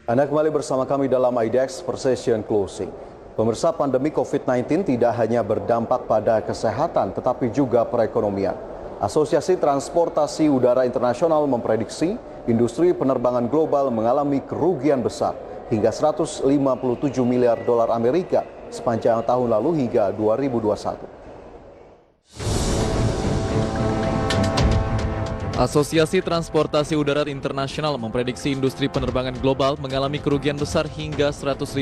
Anda kembali bersama kami dalam IDX Precision Closing. Pemirsa, pandemi COVID-19 tidak hanya berdampak pada kesehatan, tetapi juga perekonomian. Asosiasi Transportasi Udara Internasional memprediksi industri penerbangan global mengalami kerugian besar hingga 157 miliar dolar Amerika sepanjang tahun lalu hingga 2021. Asosiasi Transportasi Udara Internasional memprediksi industri penerbangan global mengalami kerugian besar hingga 157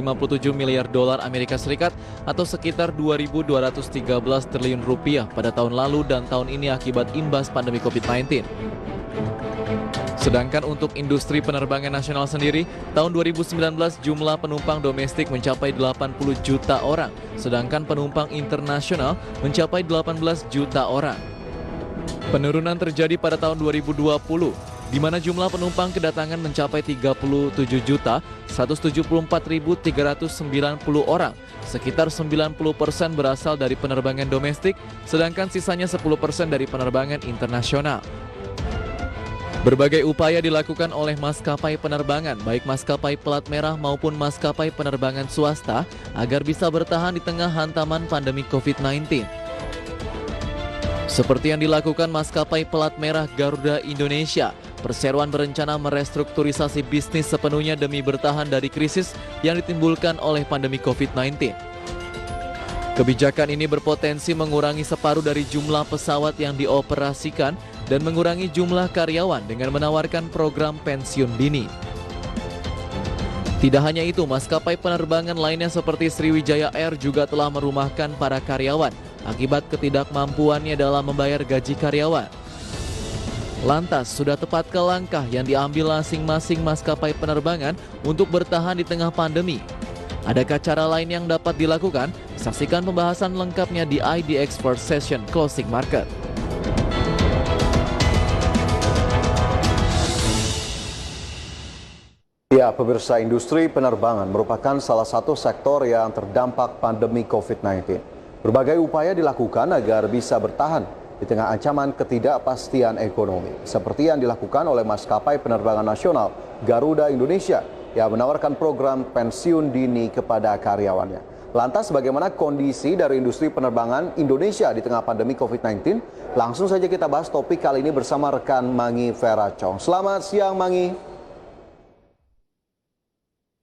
miliar dolar Amerika Serikat atau sekitar 2.213 triliun rupiah pada tahun lalu dan tahun ini akibat imbas pandemi COVID-19. Sedangkan untuk industri penerbangan nasional sendiri, tahun 2019 jumlah penumpang domestik mencapai 80 juta orang, sedangkan penumpang internasional mencapai 18 juta orang. Penurunan terjadi pada tahun 2020, di mana jumlah penumpang kedatangan mencapai 37.174.390 orang. Sekitar 90% berasal dari penerbangan domestik, sedangkan sisanya 10% dari penerbangan internasional. Berbagai upaya dilakukan oleh maskapai penerbangan, baik maskapai pelat merah maupun maskapai penerbangan swasta, agar bisa bertahan di tengah hantaman pandemi COVID-19. Seperti yang dilakukan maskapai pelat merah Garuda Indonesia, perseroan berencana merestrukturisasi bisnis sepenuhnya demi bertahan dari krisis yang ditimbulkan oleh pandemi COVID-19. Kebijakan ini berpotensi mengurangi separuh dari jumlah pesawat yang dioperasikan dan mengurangi jumlah karyawan dengan menawarkan program pensiun dini. Tidak hanya itu, maskapai penerbangan lainnya seperti Sriwijaya Air juga telah merumahkan para karyawan akibat ketidakmampuannya dalam membayar gaji karyawan. Lantas, sudah tepatkah langkah yang diambil masing-masing maskapai penerbangan untuk bertahan di tengah pandemi? Adakah cara lain yang dapat dilakukan? Saksikan pembahasan lengkapnya di IDX Precision Closing Market. Ya, pemirsa, industri penerbangan merupakan salah satu sektor yang terdampak pandemi COVID-19. Berbagai upaya dilakukan agar bisa bertahan di tengah ancaman ketidakpastian ekonomi, seperti yang dilakukan oleh maskapai penerbangan nasional Garuda Indonesia yang menawarkan program pensiun dini kepada karyawannya. Lantas, bagaimana kondisi dari industri penerbangan Indonesia di tengah pandemi COVID-19? Langsung saja kita bahas topik kali ini bersama rekan Mangi Feracong. Selamat siang, Mangi.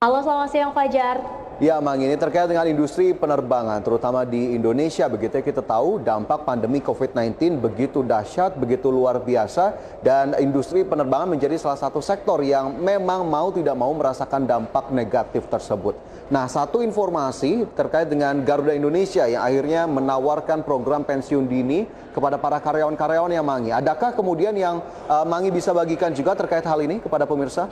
Halo, selamat siang Fajar. Ya, Mang, ini terkait dengan industri penerbangan, terutama di Indonesia. Begitu ya, kita tahu dampak pandemi COVID-19 begitu dahsyat, begitu luar biasa, dan industri penerbangan menjadi salah satu sektor yang memang mau tidak mau merasakan dampak negatif tersebut. Nah, satu informasi terkait dengan Garuda Indonesia yang akhirnya menawarkan program pensiun dini kepada para karyawan-karyawan yang Mangi. Adakah kemudian yang Mangi bisa bagikan juga terkait hal ini kepada pemirsa?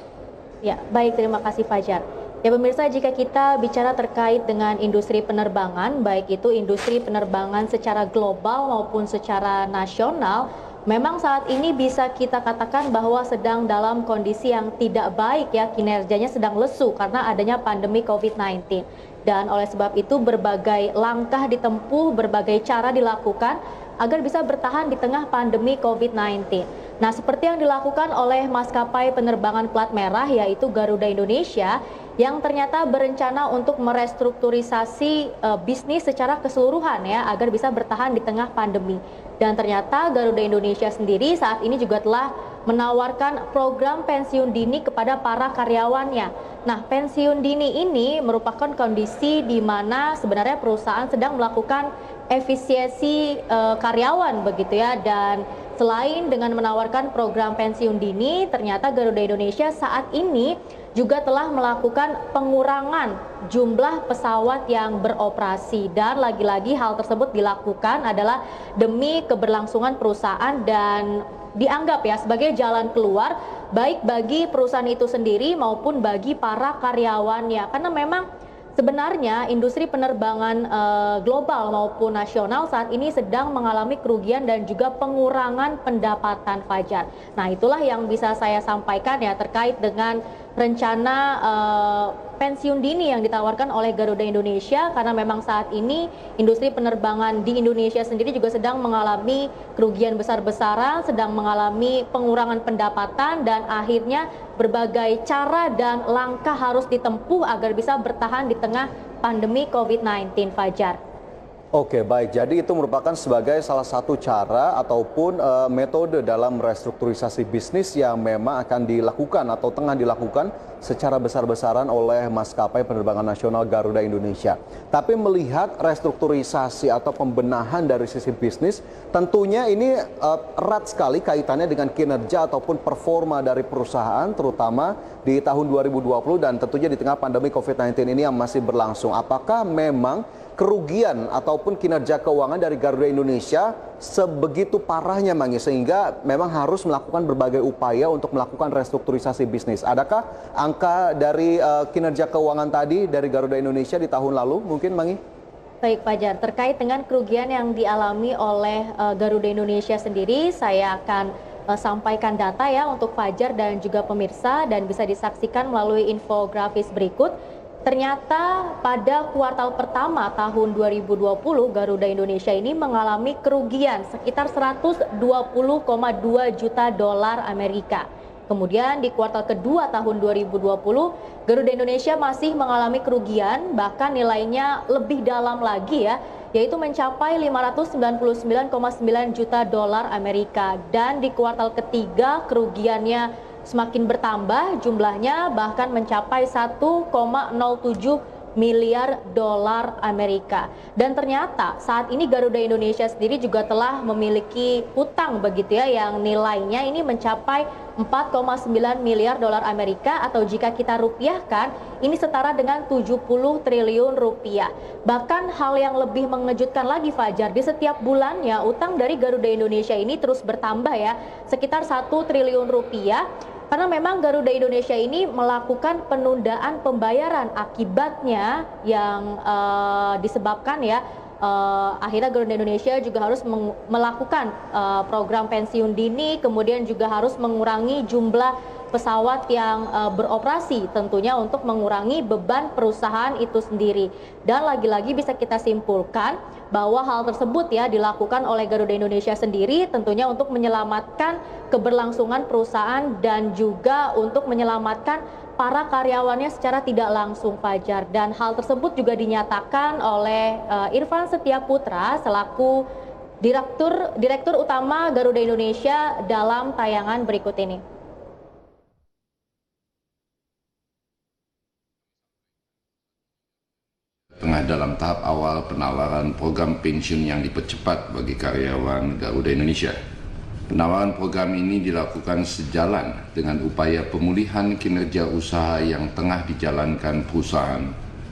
Ya, baik, terima kasih Fajar. Ya pemirsa, jika kita bicara terkait dengan industri penerbangan, baik itu industri penerbangan secara global maupun secara nasional, memang saat ini bisa kita katakan bahwa sedang dalam kondisi yang tidak baik ya, kinerjanya sedang lesu karena adanya pandemi COVID-19. Dan oleh sebab itu berbagai langkah ditempuh, berbagai cara dilakukan agar bisa bertahan di tengah pandemi COVID-19. Nah, seperti yang dilakukan oleh maskapai penerbangan plat merah yaitu Garuda Indonesia yang ternyata berencana untuk merestrukturisasi bisnis secara keseluruhan ya agar bisa bertahan di tengah pandemi. Dan ternyata Garuda Indonesia sendiri saat ini juga telah menawarkan program pensiun dini kepada para karyawannya. Nah, pensiun dini ini merupakan kondisi di mana sebenarnya perusahaan sedang melakukan efisiensi karyawan begitu ya. Dan selain dengan menawarkan program pensiun dini, ternyata Garuda Indonesia saat ini juga telah melakukan pengurangan jumlah pesawat yang beroperasi. Dan lagi-lagi hal tersebut dilakukan adalah demi keberlangsungan perusahaan dan dianggap ya sebagai jalan keluar baik bagi perusahaan itu sendiri maupun bagi para karyawannya. Karena memang sebenarnya industri penerbangan global maupun nasional saat ini sedang mengalami kerugian dan juga pengurangan pendapatan Fajar. Nah, itulah yang bisa saya sampaikan ya terkait dengan rencana pensiun dini yang ditawarkan oleh Garuda Indonesia, karena memang saat ini industri penerbangan di Indonesia sendiri juga sedang mengalami kerugian besar-besaran, sedang mengalami pengurangan pendapatan, dan akhirnya berbagai cara dan langkah harus ditempuh agar bisa bertahan di tengah pandemi COVID-19, Fajar. Oke, baik. Jadi itu merupakan sebagai salah satu cara ataupun metode dalam restrukturisasi bisnis yang memang akan dilakukan atau tengah dilakukan secara besar-besaran oleh maskapai penerbangan nasional Garuda Indonesia. Tapi melihat restrukturisasi atau pembenahan dari sisi bisnis, tentunya ini erat sekali kaitannya dengan kinerja ataupun performa dari perusahaan, terutama di tahun 2020 dan tentunya di tengah pandemi COVID-19 ini yang masih berlangsung. Apakah memang kerugian ataupun kinerja keuangan dari Garuda Indonesia sebegitu parahnya, Mangi, sehingga memang harus melakukan berbagai upaya untuk melakukan restrukturisasi bisnis? Adakah angka dari kinerja keuangan tadi dari Garuda Indonesia di tahun lalu mungkin, Mangi? Baik, Fajar, terkait dengan kerugian yang dialami oleh Garuda Indonesia sendiri, saya akan sampaikan data ya untuk Fajar dan juga pemirsa, dan bisa disaksikan melalui infografis berikut. Ternyata pada kuartal pertama tahun 2020 Garuda Indonesia ini mengalami kerugian sekitar 120,2 juta dolar Amerika. Kemudian di kuartal kedua tahun 2020 Garuda Indonesia masih mengalami kerugian, bahkan nilainya lebih dalam lagi ya, yaitu mencapai 599,9 juta dolar Amerika. Dan di kuartal ketiga kerugiannya semakin bertambah jumlahnya, bahkan mencapai 1,07 miliar dolar Amerika. Dan ternyata saat ini Garuda Indonesia sendiri juga telah memiliki hutang begitu ya, yang nilainya ini mencapai 4,9 miliar dolar Amerika, atau jika kita rupiahkan ini setara dengan 70 triliun rupiah. Bahkan hal yang lebih mengejutkan lagi, Fajar, di setiap bulannya utang dari Garuda Indonesia ini terus bertambah ya, sekitar 1 triliun rupiah. Karena memang Garuda Indonesia ini melakukan penundaan pembayaran, akibatnya yang disebabkan ya akhirnya Garuda Indonesia juga harus melakukan program pensiun dini, kemudian juga harus mengurangi jumlah pesawat yang beroperasi, tentunya untuk mengurangi beban perusahaan itu sendiri. Dan lagi-lagi bisa kita simpulkan bahwa hal tersebut ya dilakukan oleh Garuda Indonesia sendiri, tentunya untuk menyelamatkan keberlangsungan perusahaan dan juga untuk menyelamatkan para karyawannya secara tidak langsung, Fajar. Dan hal tersebut juga dinyatakan oleh Irfan Setiaputra selaku Direktur Utama Garuda Indonesia dalam tayangan berikut ini. Tengah dalam tahap awal penawaran program pensiun yang dipercepat bagi karyawan Garuda Indonesia. Penawaran program ini dilakukan sejalan dengan upaya pemulihan kinerja usaha yang tengah dijalankan perusahaan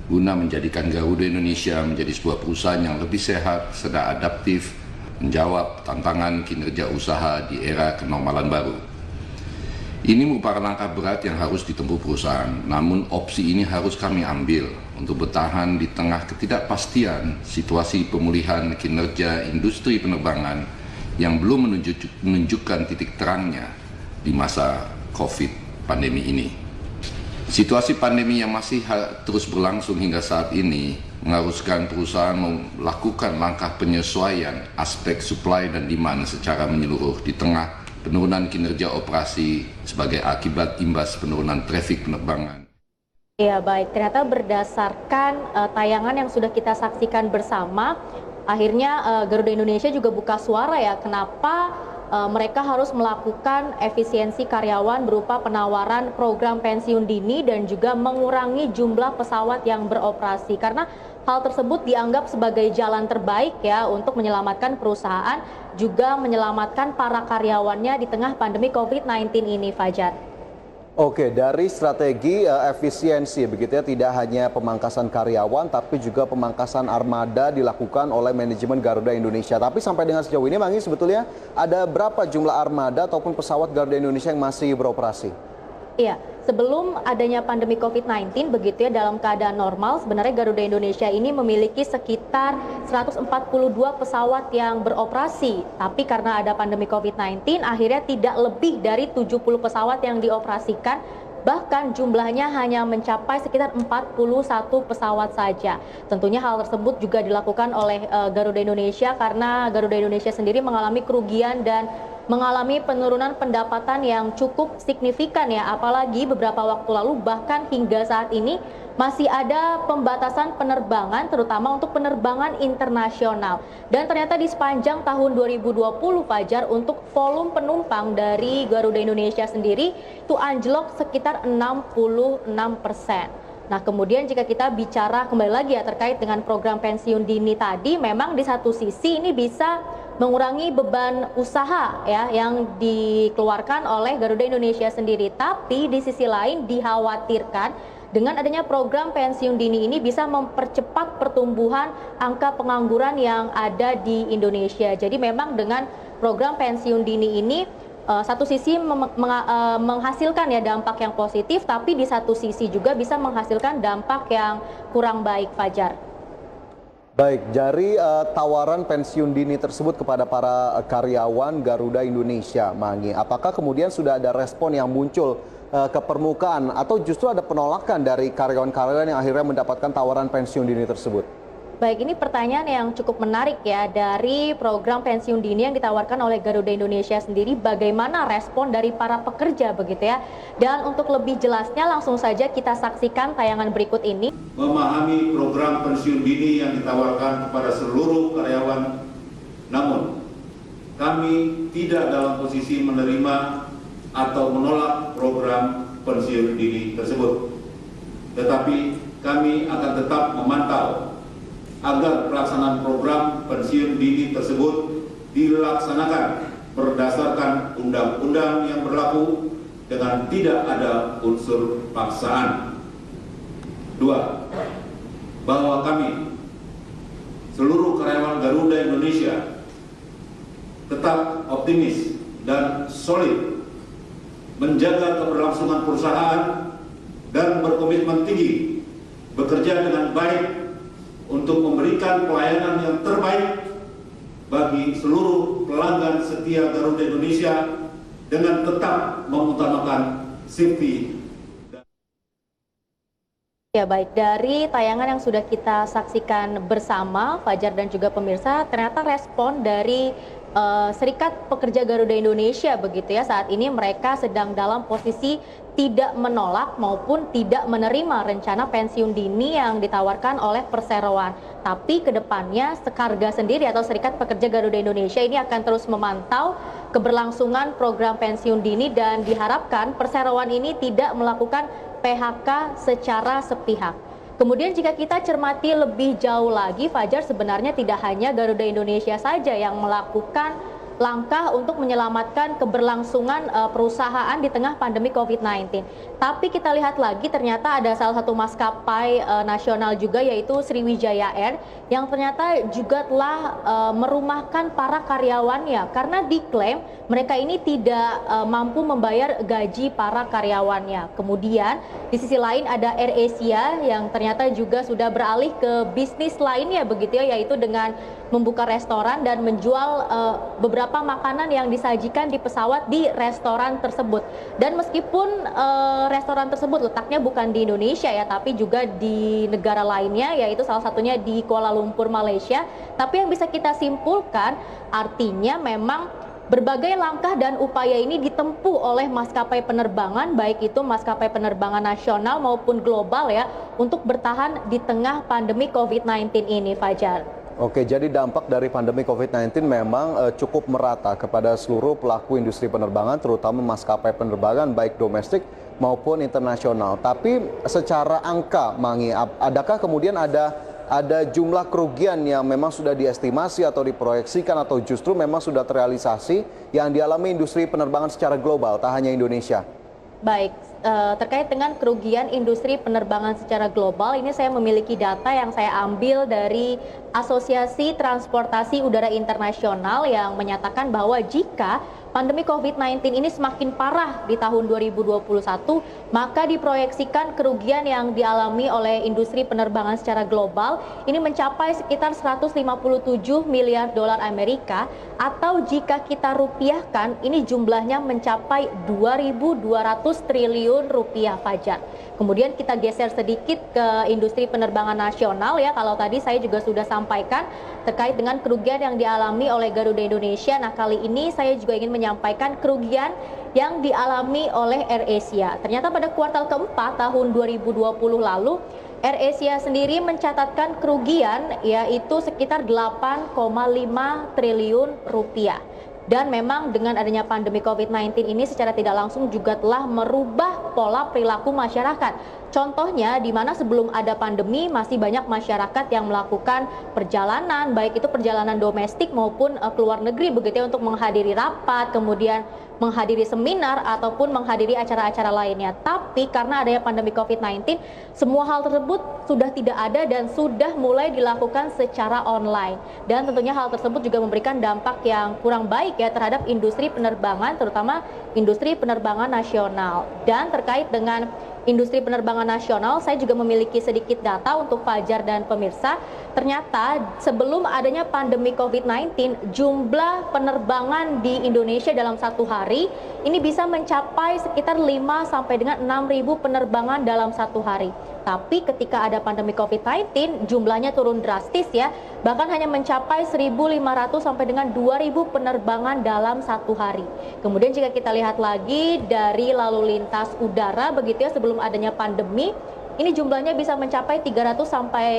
guna menjadikan Garuda Indonesia menjadi sebuah perusahaan yang lebih sehat serta adaptif menjawab tantangan kinerja usaha di era kenormalan baru. Ini merupakan langkah berat yang harus ditempuh perusahaan, namun opsi ini harus kami ambil untuk bertahan di tengah ketidakpastian situasi pemulihan kinerja industri penerbangan yang belum menunjukkan titik terangnya di masa COVID pandemi ini. Situasi pandemi yang masih terus berlangsung hingga saat ini mengharuskan perusahaan melakukan langkah penyesuaian aspek supply dan demand secara menyeluruh di tengah penurunan kinerja operasi sebagai akibat imbas penurunan trafik penerbangan. Ya baik, ternyata berdasarkan tayangan yang sudah kita saksikan bersama, akhirnya Garuda Indonesia juga buka suara ya, kenapa mereka harus melakukan efisiensi karyawan berupa penawaran program pensiun dini dan juga mengurangi jumlah pesawat yang beroperasi, karena hal tersebut dianggap sebagai jalan terbaik ya untuk menyelamatkan perusahaan, juga menyelamatkan para karyawannya di tengah pandemi COVID-19 ini, Fajar. Oke, dari strategi efisiensi begitu ya, tidak hanya pemangkasan karyawan tapi juga pemangkasan armada dilakukan oleh manajemen Garuda Indonesia. Tapi sampai dengan sejauh ini, Mangi, sebetulnya ada berapa jumlah armada ataupun pesawat Garuda Indonesia yang masih beroperasi? Iya, sebelum adanya pandemi COVID-19 begitu ya, dalam keadaan normal sebenarnya Garuda Indonesia ini memiliki sekitar 142 pesawat yang beroperasi. Tapi karena ada pandemi COVID-19 akhirnya tidak lebih dari 70 pesawat yang dioperasikan bahkan jumlahnya hanya mencapai sekitar 41 pesawat saja. Tentunya hal tersebut juga dilakukan oleh Garuda Indonesia karena Garuda Indonesia sendiri mengalami kerugian dan mengalami penurunan pendapatan yang cukup signifikan ya, apalagi beberapa waktu lalu bahkan hingga saat ini masih ada pembatasan penerbangan terutama untuk penerbangan internasional. Dan ternyata di sepanjang tahun 2020 Fajar, untuk volume penumpang dari Garuda Indonesia sendiri itu anjlok sekitar 66%. Nah, kemudian jika kita bicara kembali lagi ya terkait dengan program pensiun dini tadi, memang di satu sisi ini bisa mengurangi beban usaha ya yang dikeluarkan oleh Garuda Indonesia sendiri. Tapi di sisi lain dikhawatirkan dengan adanya program pensiun dini ini bisa mempercepat pertumbuhan angka pengangguran yang ada di Indonesia. Jadi memang dengan program pensiun dini ini satu sisi menghasilkan ya dampak yang positif, tapi di satu sisi juga bisa menghasilkan dampak yang kurang baik, Fajar. Baik, dari tawaran pensiun dini tersebut kepada para karyawan Garuda Indonesia, Mangi, apakah kemudian sudah ada respon yang muncul ke permukaan atau justru ada penolakan dari karyawan-karyawan yang akhirnya mendapatkan tawaran pensiun dini tersebut? Baik, ini pertanyaan yang cukup menarik ya dari program pensiun dini yang ditawarkan oleh Garuda Indonesia sendiri. Bagaimana respon dari para pekerja begitu ya? Dan untuk lebih jelasnya langsung saja kita saksikan tayangan berikut ini. Memahami program pensiun dini yang ditawarkan kepada seluruh karyawan, namun kami tidak dalam posisi menerima atau menolak program pensiun dini tersebut. Tetapi kami akan tetap memantau agar pelaksanaan program pensiun dini tersebut dilaksanakan berdasarkan undang-undang yang berlaku dengan tidak ada unsur paksaan. 2. Bahwa kami, seluruh karyawan Garuda Indonesia, tetap optimis dan solid menjaga keberlangsungan perusahaan dan berkomitmen tinggi bekerja dengan baik untuk memberikan pelayanan yang terbaik bagi seluruh pelanggan setia Garuda Indonesia dengan tetap mengutamakan safety. Ya baik, dari tayangan yang sudah kita saksikan bersama Fajar dan juga pemirsa, ternyata respon dari Serikat Pekerja Garuda Indonesia begitu ya, saat ini mereka sedang dalam posisi tidak menolak maupun tidak menerima rencana pensiun dini yang ditawarkan oleh perseroan. Tapi kedepannya Sekarga sendiri atau Serikat Pekerja Garuda Indonesia ini akan terus memantau keberlangsungan program pensiun dini dan diharapkan perseroan ini tidak melakukan PHK secara sepihak. Kemudian jika kita cermati lebih jauh lagi, Fajar, sebenarnya tidak hanya Garuda Indonesia saja yang melakukan langkah untuk menyelamatkan keberlangsungan perusahaan di tengah pandemi COVID-19. Tapi kita lihat lagi ternyata ada salah satu maskapai nasional juga yaitu Sriwijaya Air yang ternyata juga telah merumahkan para karyawannya karena diklaim mereka ini tidak mampu membayar gaji para karyawannya. Kemudian di sisi lain ada AirAsia yang ternyata juga sudah beralih ke bisnis lainnya begitu ya, yaitu dengan membuka restoran dan menjual beberapa makanan yang disajikan di pesawat di restoran tersebut. Dan meskipun restoran tersebut letaknya bukan di Indonesia ya, tapi juga di negara lainnya, yaitu salah satunya di Kuala Lumpur, Malaysia. Tapi yang bisa kita simpulkan artinya memang berbagai langkah dan upaya ini ditempuh oleh maskapai penerbangan, baik itu maskapai penerbangan nasional maupun global ya, untuk bertahan di tengah pandemi COVID-19 ini, Fajar. Oke, jadi dampak dari pandemi COVID-19 memang cukup merata kepada seluruh pelaku industri penerbangan, terutama maskapai penerbangan baik domestik maupun internasional. Tapi secara angka, Mangi, adakah kemudian ada jumlah kerugian yang memang sudah diestimasi atau diproyeksikan atau justru memang sudah terrealisasi yang dialami industri penerbangan secara global, tak hanya Indonesia? Baik, terkait dengan kerugian industri penerbangan secara global, ini saya memiliki data yang saya ambil dari Asosiasi Transportasi Udara Internasional yang menyatakan bahwa jika pandemi COVID-19 ini semakin parah di tahun 2021, maka diproyeksikan kerugian yang dialami oleh industri penerbangan secara global ini mencapai sekitar 157 miliar dolar Amerika, atau jika kita rupiahkan ini jumlahnya mencapai 2.200 triliun rupiah, Fajar. Kemudian kita geser sedikit ke industri penerbangan nasional ya. Kalau tadi saya juga sudah sampaikan terkait dengan kerugian yang dialami oleh Garuda Indonesia. Nah, kali ini saya juga ingin menyampaikan kerugian yang dialami oleh AirAsia. Ternyata pada kuartal keempat tahun 2020 lalu, AirAsia sendiri mencatatkan kerugian yaitu sekitar 8,5 triliun rupiah. Dan memang dengan adanya pandemi COVID-19 ini secara tidak langsung juga telah merubah pola perilaku masyarakat. Contohnya di mana sebelum ada pandemi masih banyak masyarakat yang melakukan perjalanan, baik itu perjalanan domestik maupun ke luar negeri begitu ya, untuk menghadiri rapat, kemudian menghadiri seminar ataupun menghadiri acara-acara lainnya. Tapi karena adanya pandemi COVID-19, semua hal tersebut sudah tidak ada dan sudah mulai dilakukan secara online. Dan tentunya hal tersebut juga memberikan dampak yang kurang baik ya terhadap industri penerbangan, terutama industri penerbangan nasional. Dan terkait dengan industri penerbangan nasional, saya juga memiliki sedikit data untuk Fajar dan pemirsa. Ternyata sebelum adanya pandemi COVID-19, jumlah penerbangan di Indonesia dalam satu hari ini bisa mencapai sekitar 5 sampai dengan 6.000 penerbangan dalam satu hari. Tapi ketika ada pandemi COVID-19, jumlahnya turun drastis ya, bahkan hanya mencapai 1.500 sampai dengan 2.000 penerbangan dalam satu hari. Kemudian jika kita lihat lagi dari lalu lintas udara begitu ya, sebelum adanya pandemi, ini jumlahnya bisa mencapai 300 sampai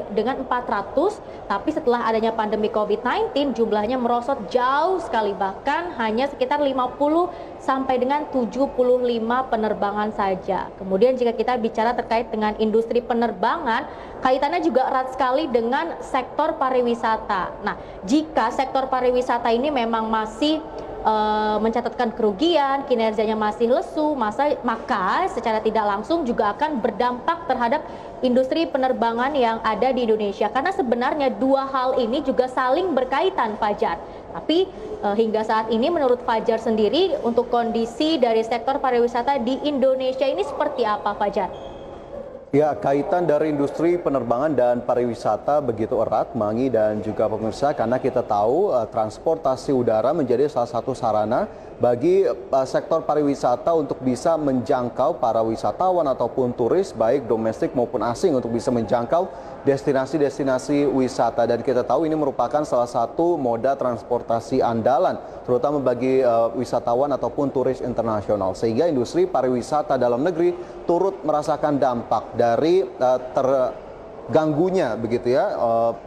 dengan 400, tapi setelah adanya pandemi COVID-19 jumlahnya merosot jauh sekali, bahkan hanya sekitar 50 sampai dengan 75 penerbangan saja. Kemudian jika kita bicara terkait dengan industri penerbangan, kaitannya juga erat sekali dengan sektor pariwisata. Nah, jika sektor pariwisata ini memang masih mencatatkan kerugian, kinerjanya masih lesu, maka secara tidak langsung juga akan berdampak terhadap industri penerbangan yang ada di Indonesia. Karena sebenarnya dua hal ini juga saling berkaitan, Fajar. Tapi hingga saat ini menurut Fajar sendiri, untuk kondisi dari sektor pariwisata di Indonesia ini seperti apa, Fajar? Ya, kaitan dari industri penerbangan dan pariwisata begitu erat, Mangi dan juga pemirsa, karena kita tahu transportasi udara menjadi salah satu sarana bagi sektor pariwisata untuk bisa menjangkau para wisatawan ataupun turis baik domestik maupun asing untuk bisa menjangkau destinasi-destinasi wisata. Dan kita tahu ini merupakan salah satu moda transportasi andalan terutama bagi wisatawan ataupun turis internasional, sehingga industri pariwisata dalam negeri turut merasakan dampak dari terganggunya begitu ya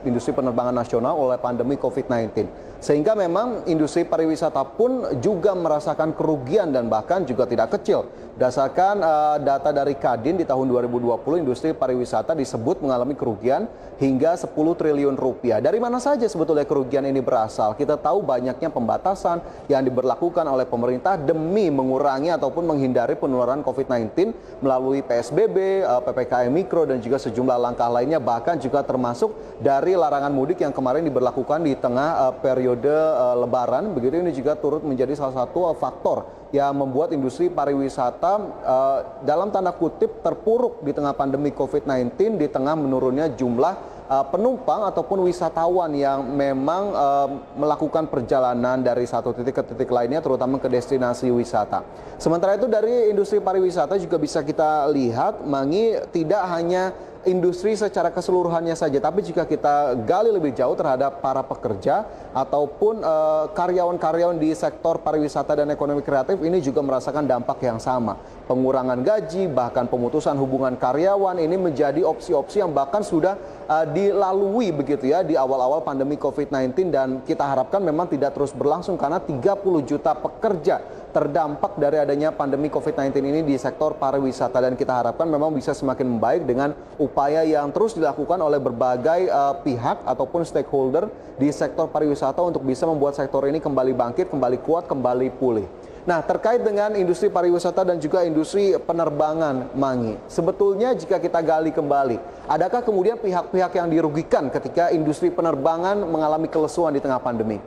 industri penerbangan nasional oleh pandemi COVID-19. Sehingga memang industri pariwisata pun juga merasakan kerugian dan bahkan juga tidak kecil. Berdasarkan data dari Kadin di tahun 2020, industri pariwisata disebut mengalami kerugian hingga 10 triliun rupiah. Dari mana saja sebetulnya kerugian ini berasal? Kita tahu banyaknya pembatasan yang diberlakukan oleh pemerintah demi mengurangi ataupun menghindari penularan COVID-19 melalui PSBB, PPKM Mikro dan juga sejumlah langkah lainnya, bahkan juga termasuk dari larangan mudik yang kemarin diberlakukan di tengah periode Lebaran. Begitu, ini juga turut menjadi salah satu faktor yang membuat industri pariwisata dalam tanda kutip terpuruk di tengah pandemi COVID-19, di tengah menurunnya jumlah penumpang ataupun wisatawan yang memang melakukan perjalanan dari satu titik ke titik lainnya, terutama ke destinasi wisata. Sementara itu dari industri pariwisata juga bisa kita lihat, Mangi, tidak hanya industri secara keseluruhannya saja, tapi jika kita gali lebih jauh terhadap para pekerja ataupun karyawan-karyawan di sektor pariwisata dan ekonomi kreatif, ini juga merasakan dampak yang sama. Pengurangan gaji, bahkan pemutusan hubungan karyawan ini menjadi opsi-opsi yang bahkan sudah dilalui begitu ya di awal-awal pandemi COVID-19, dan kita harapkan memang tidak terus berlangsung karena 30 juta pekerja terdampak dari adanya pandemi COVID-19 ini di sektor pariwisata, dan kita harapkan memang bisa semakin membaik dengan upaya yang terus dilakukan oleh berbagai pihak ataupun stakeholder di sektor pariwisata untuk bisa membuat sektor ini kembali bangkit, kembali kuat, kembali pulih. Nah, terkait dengan industri pariwisata dan juga industri penerbangan, Mangi, sebetulnya jika kita gali kembali, adakah kemudian pihak-pihak yang dirugikan ketika industri penerbangan mengalami kelesuan di tengah pandemi?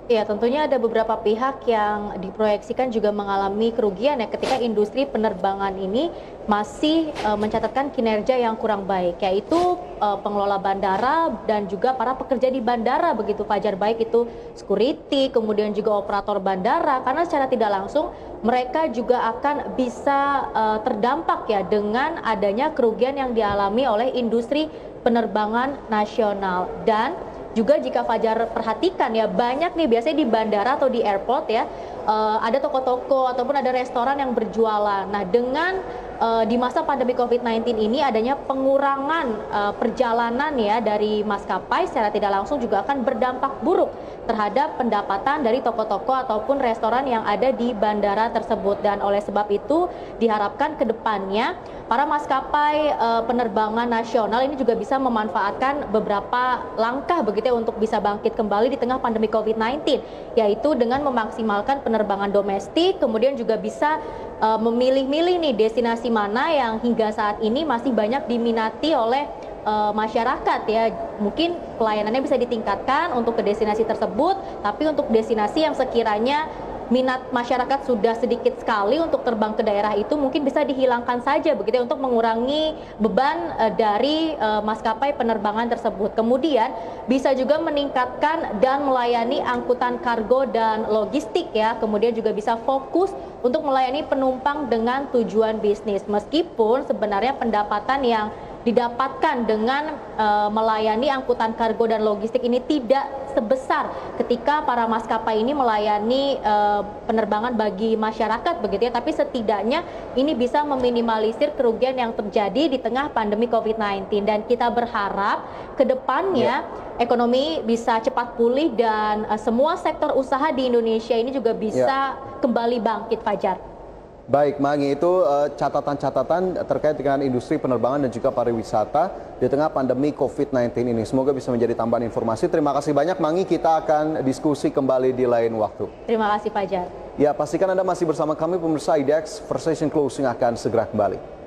Ya, tentunya ada beberapa pihak yang diproyeksikan juga mengalami kerugian ya ketika industri penerbangan ini masih mencatatkan kinerja yang kurang baik, yaitu pengelola bandara dan juga para pekerja di bandara begitu Fajar, baik itu security, kemudian juga operator bandara, karena secara tidak langsung mereka juga akan bisa terdampak ya dengan adanya kerugian yang dialami oleh industri penerbangan nasional. Dan juga jika Fajar perhatikan ya, banyak nih biasanya di bandara atau di airport ya, ada toko-toko ataupun ada restoran yang berjualan. Nah, dengan di masa pandemi COVID-19 ini adanya pengurangan perjalanan ya dari maskapai, secara tidak langsung juga akan berdampak buruk terhadap pendapatan dari toko-toko ataupun restoran yang ada di bandara tersebut. Dan oleh sebab itu diharapkan ke depannya para maskapai penerbangan nasional ini juga bisa memanfaatkan beberapa langkah begitu ya untuk bisa bangkit kembali di tengah pandemi COVID-19, yaitu dengan memaksimalkan penerbangan domestik, kemudian juga bisa memilih-milih nih destinasi mana yang hingga saat ini masih banyak diminati oleh masyarakat ya. Mungkin pelayanannya bisa ditingkatkan untuk ke destinasi tersebut, tapi untuk destinasi yang sekiranya minat masyarakat sudah sedikit sekali untuk terbang ke daerah itu mungkin bisa dihilangkan saja begitu ya, untuk mengurangi beban dari maskapai penerbangan tersebut. Kemudian bisa juga meningkatkan dan melayani angkutan kargo dan logistik ya. Kemudian juga bisa fokus untuk melayani penumpang dengan tujuan bisnis, meskipun sebenarnya pendapatan yang didapatkan dengan melayani angkutan kargo dan logistik ini tidak sebesar ketika para maskapai ini melayani penerbangan bagi masyarakat begitu ya, tapi setidaknya ini bisa meminimalisir kerugian yang terjadi di tengah pandemi COVID-19, dan kita berharap ke depannya ekonomi bisa cepat pulih dan semua sektor usaha di Indonesia ini juga bisa kembali bangkit, Fajar. Baik, Mangi, itu catatan-catatan terkait dengan industri penerbangan dan juga pariwisata di tengah pandemi COVID-19 ini. Semoga bisa menjadi tambahan informasi. Terima kasih banyak, Mangi. Kita akan diskusi kembali di lain waktu. Terima kasih, Fajar. Ya, pastikan Anda masih bersama kami, pemirsa IDX. First Station Closing akan segera kembali.